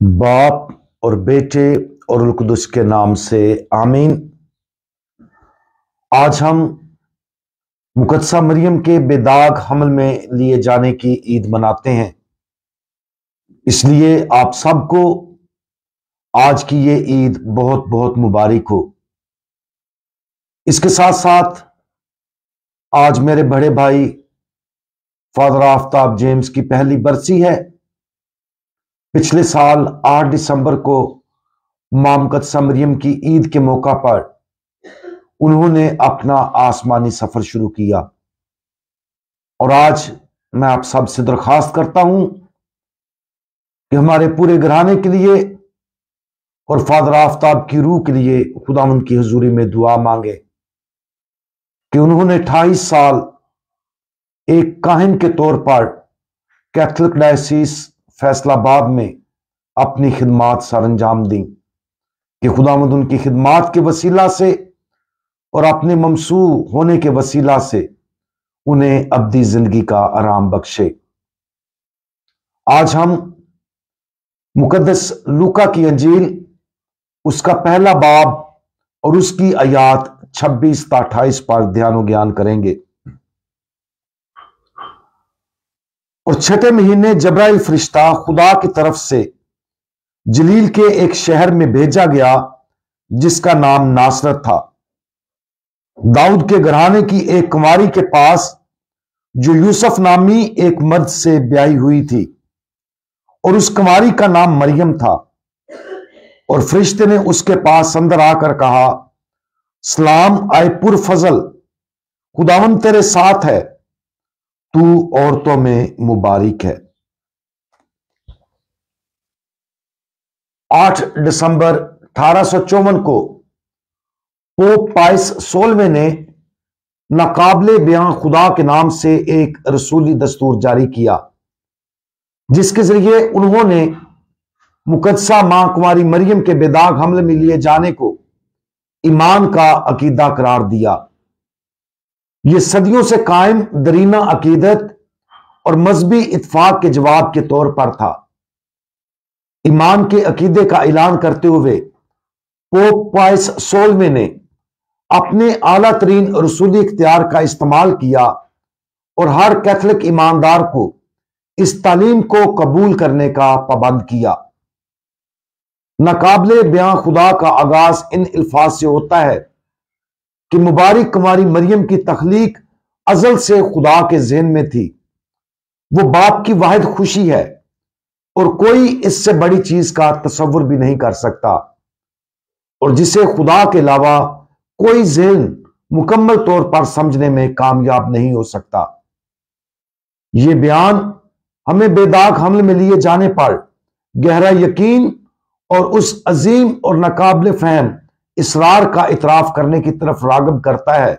باپ اور بیٹے اور روح القدس کے نام سے آمین۔ آج ہم مقدسہ مریم کے بے داغ حمل میں لیے جانے کی عید مناتے ہیں، اس لیے آپ سب کو آج کی یہ عید بہت بہت مبارک ہو۔ اس کے ساتھ ساتھ آج میرے بڑے بھائی فادر آفتاب جیمز کی پہلی برسی ہے۔ پچھلے سال 8 دسمبر کو ماں مقدسہ مریم کی عید کے موقع پر انہوں نے اپنا آسمانی سفر شروع کیا، اور آج میں آپ سب سے درخواست کرتا ہوں کہ ہمارے پورے گھرانے کے لیے اور فادر آفتاب کی روح کے لیے خداوند کی حضوری میں دعا مانگے کہ انہوں نے 28 سال ایک کاہن کے طور پر کیتھولک ڈائسیس فیصل آباد میں اپنی خدمات سر انجام دیں، کہ خداوند ان کی خدمات کے وسیلہ سے اور اپنے ممسوح ہونے کے وسیلہ سے انہیں ابدی زندگی کا آرام بخشے۔ آج ہم مقدس لوکا کی انجیل اس کا پہلا باب اور اس کی آیات 26 تا 28 پر دھیان و گیان کریں گے۔ اور چھٹے مہینے جبرائیل فرشتہ خدا کی طرف سے جلیل کے ایک شہر میں بھیجا گیا جس کا نام ناصرت تھا، داؤد کے گھرانے کی ایک کنواری کے پاس، جو یوسف نامی ایک مرد سے بیاہی ہوئی تھی، اور اس کنواری کا نام مریم تھا۔ اور فرشتے نے اس کے پاس اندر آ کر کہا، سلام آئے پر فضل، خداوند تیرے ساتھ ہے، تو عورتوں میں مبارک ہے۔ 8 دسمبر 1854 کو پوپ پائس 16ویں نے ناقابل بیان خدا کے نام سے ایک رسولی دستور جاری کیا، جس کے ذریعے انہوں نے مقدسہ ماں کنواری مریم کے بے داغ حمل میں لیے جانے کو ایمان کا عقیدہ قرار دیا۔ یہ صدیوں سے قائم درینہ عقیدت اور مذہبی اتفاق کے جواب کے طور پر تھا۔ ایمان کے عقیدے کا اعلان کرتے ہوئے پوپ پائس 16ویں نے اپنے اعلیٰ ترین رسولی اختیار کا استعمال کیا اور ہر کیتھولک ایماندار کو اس تعلیم کو قبول کرنے کا پابند کیا۔ ناقابل بیان خدا کا آغاز ان الفاظ سے ہوتا ہے کہ مبارک کنواری مریم کی تخلیق ازل سے خدا کے ذہن میں تھی، وہ باپ کی واحد خوشی ہے، اور کوئی اس سے بڑی چیز کا تصور بھی نہیں کر سکتا، اور جسے خدا کے علاوہ کوئی ذہن مکمل طور پر سمجھنے میں کامیاب نہیں ہو سکتا۔ یہ بیان ہمیں بے داغ حمل میں لیے جانے پر گہرا یقین اور اس عظیم اور ناقابل فہم اسرار کا اعتراف کرنے کی طرف راغب کرتا ہے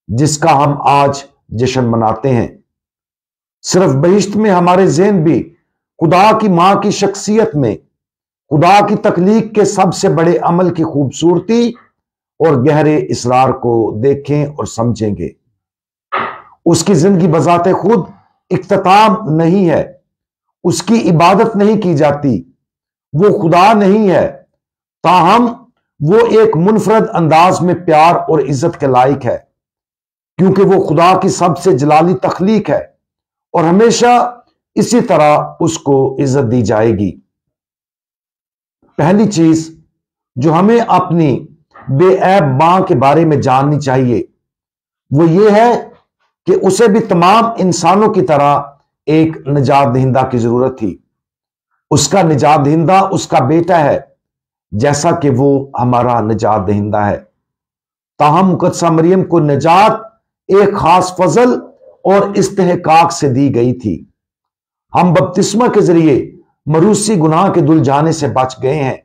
جس کا ہم آج جشن مناتے ہیں۔ صرف بہشت میں ہمارے ذہن بھی خدا کی ماں کی شخصیت میں خدا کی تخلیق کے سب سے بڑے عمل کی خوبصورتی اور گہرے اسرار کو دیکھیں اور سمجھیں گے۔ اس کی زندگی بذات خود اختتام نہیں ہے، اس کی عبادت نہیں کی جاتی، وہ خدا نہیں ہے، تاہم وہ ایک منفرد انداز میں پیار اور عزت کے لائق ہے، کیونکہ وہ خدا کی سب سے جلالی تخلیق ہے، اور ہمیشہ اسی طرح اس کو عزت دی جائے گی۔ پہلی چیز جو ہمیں اپنی بے عیب ماں کے بارے میں جاننی چاہیے وہ یہ ہے کہ اسے بھی تمام انسانوں کی طرح ایک نجات دہندہ کی ضرورت تھی۔ اس کا نجات دہندہ اس کا بیٹا ہے، جیسا کہ وہ ہمارا نجات دہندہ ہے۔ تاہم مقدسہ مریم کو نجات ایک خاص فضل اور استحقاق سے دی گئی تھی۔ ہم بپتسمہ کے ذریعے مروسی گناہ کے دل جانے سے بچ گئے ہیں۔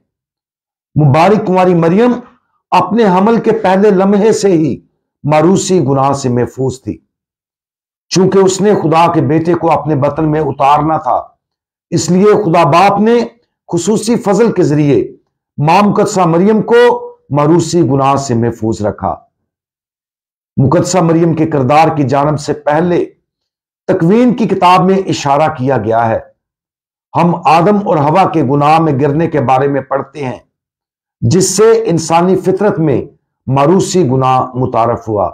مبارک کنواری مریم اپنے حمل کے پہلے لمحے سے ہی مروسی گناہ سے محفوظ تھی، چونکہ اس نے خدا کے بیٹے کو اپنے بطن میں اتارنا تھا۔ اس لیے خدا باپ نے خصوصی فضل کے ذریعے ماں مقدسہ مریم کو مروسی گناہ سے محفوظ رکھا۔ مقدسہ مریم کے کردار کی جانب سے پہلے تکوین کی کتاب میں اشارہ کیا گیا ہے۔ ہم آدم اور حوا کے گناہ میں گرنے کے بارے میں پڑھتے ہیں، جس سے انسانی فطرت میں موروثی گناہ متعارف ہوا۔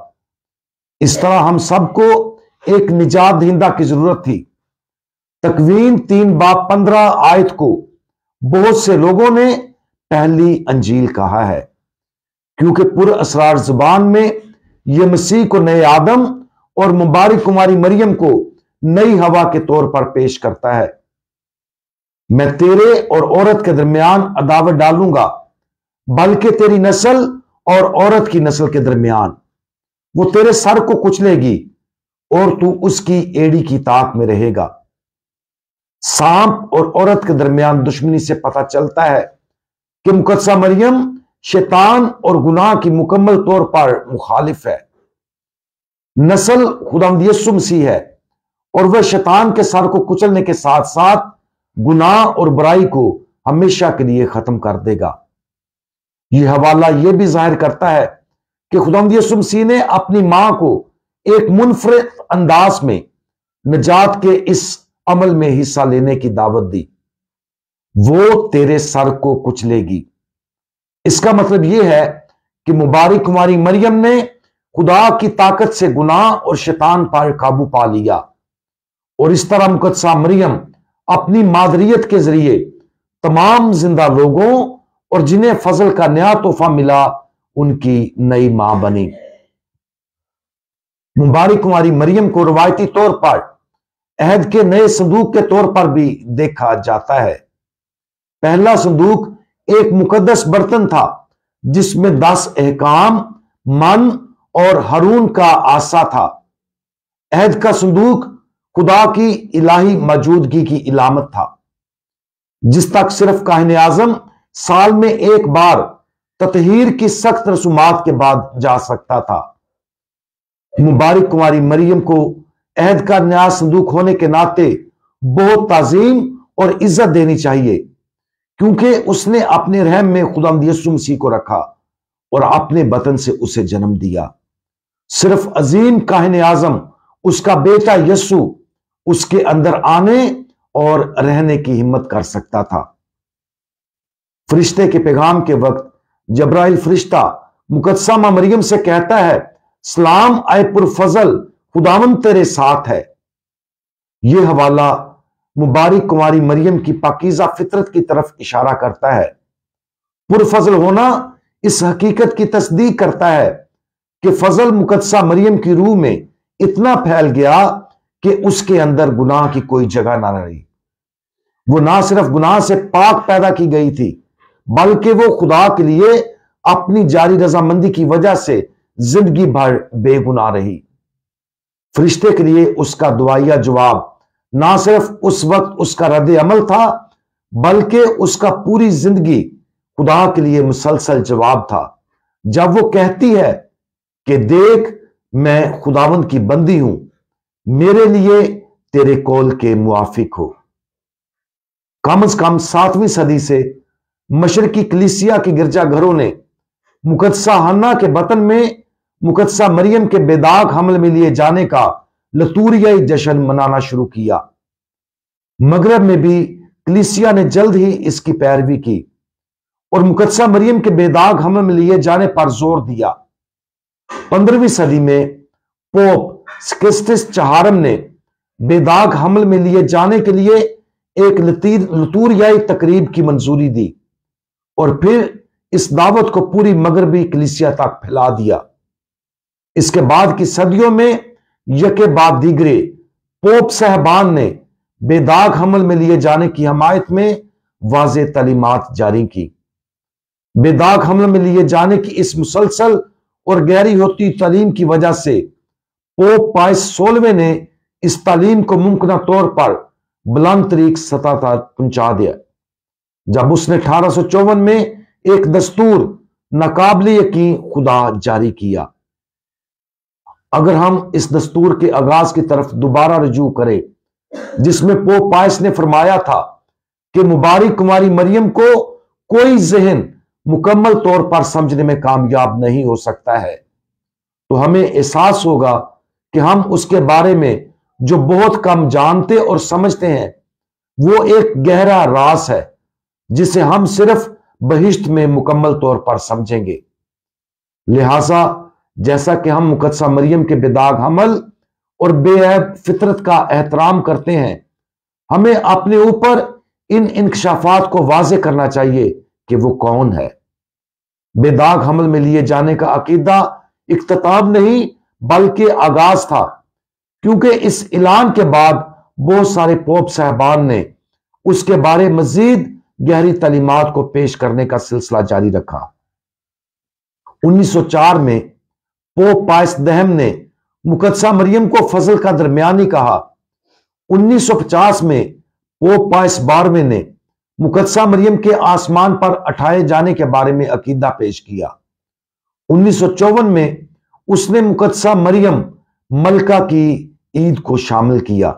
اس طرح ہم سب کو ایک نجات دہندہ کی ضرورت تھی۔ تکوین 3:15 کو بہت سے لوگوں نے پہلی انجیل کہا ہے، کیونکہ پر اسرار زبان میں یہ مسیح کو نئے آدم اور مبارک کماری مریم کو نئی حوا کے طور پر پیش کرتا ہے۔ میں تیرے اور عورت کے درمیان عداوت ڈالوں گا، بلکہ تیری نسل اور عورت کی نسل کے درمیان، وہ تیرے سر کو کچلے گی اور تو اس کی ایڑی کی طاق میں رہے گا۔ سانپ اور عورت کے درمیان دشمنی سے پتہ چلتا ہے کہ مقدسہ مریم شیطان اور گناہ کی مکمل طور پر مخالف ہے۔ نسل خداوند یسوع مسیح ہے اور وہ شیطان کے سر کو کچلنے کے ساتھ ساتھ گناہ اور برائی کو ہمیشہ کے لیے ختم کر دے گا۔ یہ حوالہ یہ بھی ظاہر کرتا ہے کہ خداوند یسوع مسیح نے اپنی ماں کو ایک منفرد انداز میں نجات کے اس عمل میں حصہ لینے کی دعوت دی۔ وہ تیرے سر کو کچلے گی۔ اس کا مطلب یہ ہے کہ مبارک کماری مریم نے خدا کی طاقت سے گناہ اور شیطان پر قابو پا لیا، اور اس طرح مقدسہ مریم اپنی مادریت کے ذریعے تمام زندہ لوگوں اور جنہیں فضل کا نیا تحفہ ملا ان کی نئی ماں بنی۔ مبارک کماری مریم کو روایتی طور پر عہد کے نئے صندوق کے طور پر بھی دیکھا جاتا ہے۔ پہلا صندوق ایک مقدس برتن تھا جس میں 10 احکام، من اور ہارون کا عصا تھا۔ عہد کا صندوق خدا کی الہی موجودگی کی علامت تھا، جس تک صرف کاہن اعظم سال میں ایک بار تطہیر کی سخت رسومات کے بعد جا سکتا تھا۔ مبارک کماری مریم کو عہد کا نیا صندوق ہونے کے ناطے بہت تعظیم اور عزت دینی چاہیے، کیونکہ اس نے اپنے رحم میں خداوند یسوع مسیح کو رکھا اور اپنے بطن سے اسے جنم دیا۔ صرف عظیم کاہن اعظم اس کا بیٹا یسوع اس کے اندر آنے اور رہنے کی ہمت کر سکتا تھا۔ فرشتے کے پیغام کے وقت جبرائیل فرشتہ مقدسہ ماں مریم سے کہتا ہے، سلام اے پرفضل، خداوند تیرے ساتھ ہے۔ یہ حوالہ مبارک کماری مریم کی پاکیزہ فطرت کی طرف اشارہ کرتا ہے۔ پرفضل ہونا اس حقیقت کی تصدیق کرتا ہے کہ فضل مقدسہ مریم کی روح میں اتنا پھیل گیا کہ اس کے اندر گناہ کی کوئی جگہ نہ رہی۔ وہ نہ صرف گناہ سے پاک پیدا کی گئی تھی، بلکہ وہ خدا کے لیے اپنی جاری رضامندی کی وجہ سے زندگی بھر بے گناہ رہی۔ فرشتے کے لیے اس کا دعائیہ جواب نہ صرف اس وقت اس کا رد عمل تھا، بلکہ اس کا پوری زندگی خدا کے لیے مسلسل جواب تھا، جب وہ کہتی ہے کہ دیکھ میں خداوند کی بندی ہوں، میرے لیے تیرے قول کے موافق ہو۔ کم از کم 7ویں صدی سے مشرقی کلیسیا کے گرجا گھروں نے مقدسہ حنا کے بطن میں مقدسہ مریم کے بے داغ حمل میں لیے جانے کا لتوریائی جشن منانا شروع کیا۔ مغرب میں بھی کلیسیا نے جلد ہی اس کی پیروی کی اور مقدسہ مریم کے بے داغ حمل میں لیے جانے پر زور دیا۔ 15ویں صدی میں پوپ سکسٹس چہارم نے بے داغ حمل میں لیے جانے کے لیے ایک لتوریائی تقریب کی منظوری دی اور پھر اس دعوت کو پوری مغربی کلیسیا تک پھیلا دیا۔ اس کے بعد کی صدیوں میں یکے بعد دیگرے پوپ صاحبان نے بے داغ حمل میں لیے جانے کی حمایت میں واضح تعلیمات جاری کی۔ بے داغ حمل میں لیے جانے کی اس مسلسل اور گہری ہوتی تعلیم کی وجہ سے پوپ پائس 16ویں نے اس تعلیم کو ممکنہ طور پر بلند ترین سطح تک پہنچا دیا، جب اس نے 1854 میں ایک دستور ناقابل یقین خدا جاری کیا۔ اگر ہم اس دستور کے آغاز کی طرف دوبارہ رجوع کریں، جس میں پوپ پائس نے فرمایا تھا کہ مبارک کماری مریم کو کوئی ذہن مکمل طور پر سمجھنے میں کامیاب نہیں ہو سکتا ہے، تو ہمیں احساس ہوگا کہ ہم اس کے بارے میں جو بہت کم جانتے اور سمجھتے ہیں، وہ ایک گہرا راز ہے جسے ہم صرف بہشت میں مکمل طور پر سمجھیں گے۔ لہذا جیسا کہ ہم مقدسہ مریم کے بے داغ حمل اور بے عیب فطرت کا احترام کرتے ہیں، ہمیں اپنے اوپر ان انکشافات کو واضح کرنا چاہیے کہ وہ کون ہے۔ بے داغ حمل میں لیے جانے کا عقیدہ اختتام نہیں بلکہ آغاز تھا، کیونکہ اس اعلان کے بعد بہت سارے پوپ صاحبان نے اس کے بارے مزید گہری تعلیمات کو پیش کرنے کا سلسلہ جاری رکھا۔ 1904 میں پوپ پائس دہم نے مقدسہ مریم کو فضل کا درمیانی کہا۔ 1950 میں پوپ پائس 12ویں نے مقدسہ مریم کے آسمان پر اٹھائے جانے کے بارے میں عقیدہ پیش کیا۔ 1954 میں اس نے مقدسہ مریم ملکہ کی عید کو شامل کیا۔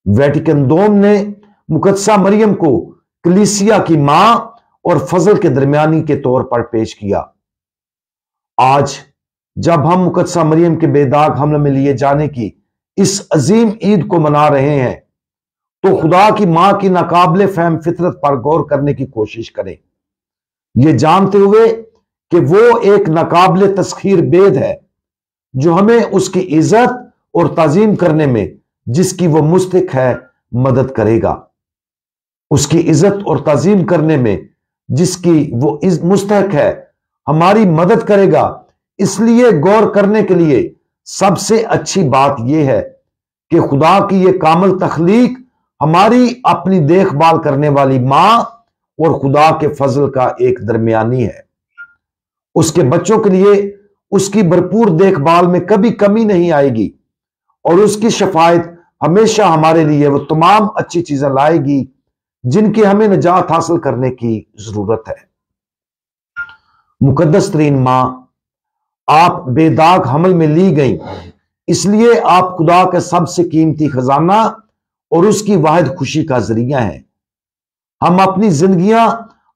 ویٹیکن دوم نے مقدسہ مریم کو کلیسیا کی ماں اور فضل کے درمیانی کے طور پر پیش کیا۔ آج جب ہم مقدسہ مریم کے بے داغ حمل میں لیے جانے کی اس عظیم عید کو منا رہے ہیں تو خدا کی ماں کی ناقابل فہم فطرت پر غور کرنے کی کوشش کریں، یہ جانتے ہوئے کہ وہ ایک ناقابل تسخیر بید ہے جو ہمیں اس کی عزت اور تعظیم کرنے میں جس کی وہ مستحق ہے مدد کرے گا۔ اس کی عزت اور تعظیم کرنے میں جس کی وہ مستحق ہے ہماری مدد کرے گا۔ اس لیے غور کرنے کے لیے سب سے اچھی بات یہ ہے کہ خدا کی یہ کامل تخلیق ہماری اپنی دیکھ بھال کرنے والی ماں اور خدا کے فضل کا ایک درمیانی ہے۔ اس کے بچوں کے لیے اس کی بھرپور دیکھ بھال میں کبھی کمی نہیں آئے گی، اور اس کی شفاعت ہمیشہ ہمارے لیے وہ تمام اچھی چیزیں لائے گی جن کی ہمیں نجات حاصل کرنے کی ضرورت ہے۔ مقدس ترین ماں، آپ بے داغ حمل میں لی گئیں، اس لیے آپ خدا کا سب سے قیمتی خزانہ اور اس کی واحد خوشی کا ذریعہ ہیں۔ ہم اپنی زندگیاں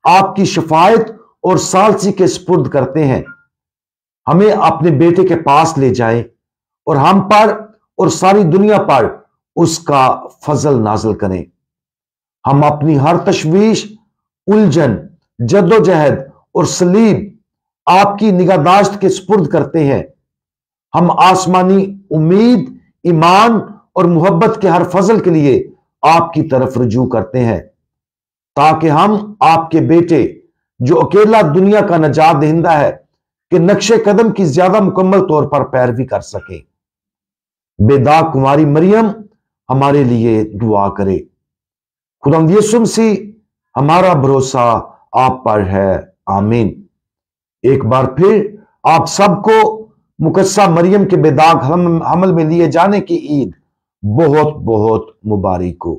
آپ کی شفاعت اور ثالثی کے سپرد کرتے ہیں۔ ہمیں اپنے بیٹے کے پاس لے جائیں اور ہم پر اور ساری دنیا پر اس کا فضل نازل کریں۔ ہم اپنی ہر تشویش، الجھن، جدوجہد اور صلیب آپ کی نگہداشت کے سپرد کرتے ہیں۔ ہم آسمانی امید، ایمان اور محبت کے ہر فضل کے لیے آپ کی طرف رجوع کرتے ہیں، تاکہ ہم آپ کے بیٹے جو اکیلا دنیا کا نجات دہندہ ہے کہ نقش قدم کی زیادہ مکمل طور پر پیروی کر سکیں۔ بے داغ کماری مریم ہمارے لیے دعا کرے۔ خداوند یسوع مسیح ہمارا بھروسہ آپ پر ہے، آمین۔ ایک بار پھر آپ سب کو مقدسہ مریم کے بے داغ حمل میں لیے جانے کی عید بہت بہت مبارک ہو۔